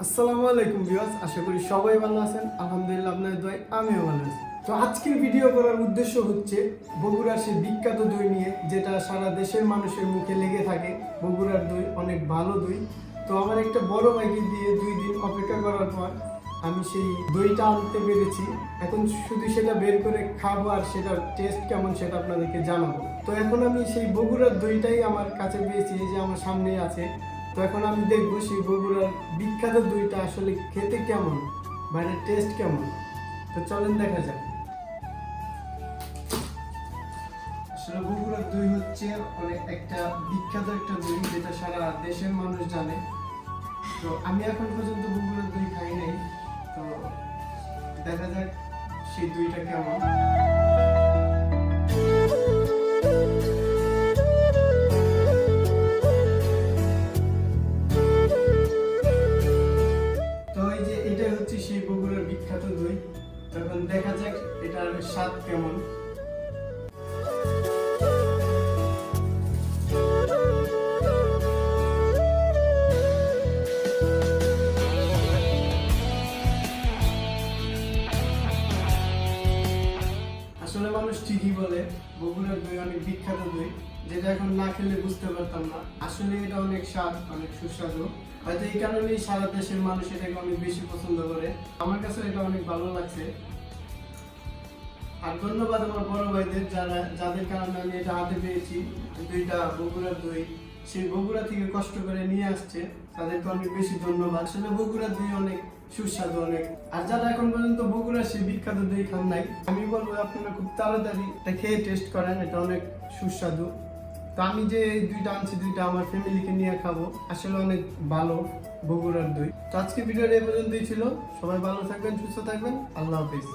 আসসালামু আলাইকুম ভিউয়ার্স, আশা করি সবাই ভালো আছেন। আলহামদুলিল্লাহ, আপনাদের দোয়ায় আমিও ভালো আছি। তো আজকের ভিডিও করার উদ্দেশ্য হচ্ছে বগুড়ার সেই বিখ্যাত দই নিয়ে, যেটা সারা দেশের মানুষের মুখে লেগে থাকে। বগুড়ার দই অনেক ভালো দই। তো আমার একটা বড় ভাইকে দিয়ে 2 দিন অপেক্ষা করার পর আমি সেই দইটা আনতে পেরেছি। এখন শুধু সেটা বের করে খাবো আর সেটার টেস্ট কেমন সেটা আপনাদেরকে জানাবো। তো এখন আমি সেই বগুড়ার দইটাই আমার কাছে পেয়েছি, এই যে আমার সামনেই আছে। তো এখন আমি দেখবো সেই বগুড়ার বিখ্যাত দইটা আসলে খেতে কেমন, বাইরের টেস্ট কেমন। তো চলেন দেখা যাক। আসলে বগুড়ার দই হচ্ছে অনেক একটা বিখ্যাত একটা দই, যেটা সারা দেশের মানুষ জানে। তো আমি এখন পর্যন্ত বগুড়ার দই খাই নাই। তো দেখা যাক সেই দইটা কেমন। তো এই যে এটা হচ্ছে সেই বগুড়ার বিখ্যাত দই। তখন দেখা যাক এটার স্বাদ কেমন। আসলে মানুষ ঠিকই বলে বগুড়ার দই অনেক বিখ্যাত দই, যেটা এখন না খেলে বুঝতে পারতাম না। আসলে এটা অনেক স্বাদ, অনেক সুস্বাদু। হয়তো এই কারণেই সারা দেশের মানুষ এটাকে অনেক বেশি পছন্দ করে। আমার কাছে এটা অনেক ভালো লাগছে। আর ধন্যবাদ আমার বড় ভাইদের, যাদের কারণে আমি এটা হাতে পেয়েছি। দইটা বগুড়ার দই, সেই বগুড়া থেকে কষ্ট করে নিয়ে আসছে, তাদেরকে অনেক বেশি ধন্যবাদ। আসলে বগুড়ার দই অনেক সুস্বাদু অনেক। আর যারা এখন পর্যন্ত বগুড়ার সেই বিখ্যাত দই খান নাই, আমি বলবো আপনারা খুব তাড়াতাড়ি এটা খেয়ে টেস্ট করেন, এটা অনেক সুস্বাদু। তো আমি যে এই দুইটা আনছি, দুইটা আমার ফ্যামিলিকে নিয়ে খাবো। আসলে অনেক ভালো বগুড়ার দই। তো আজকে ভিডিওটা এই পর্যন্তই ছিল। সবাই ভালো থাকবেন, সুস্থ থাকবেন। আল্লাহ হাফিজ।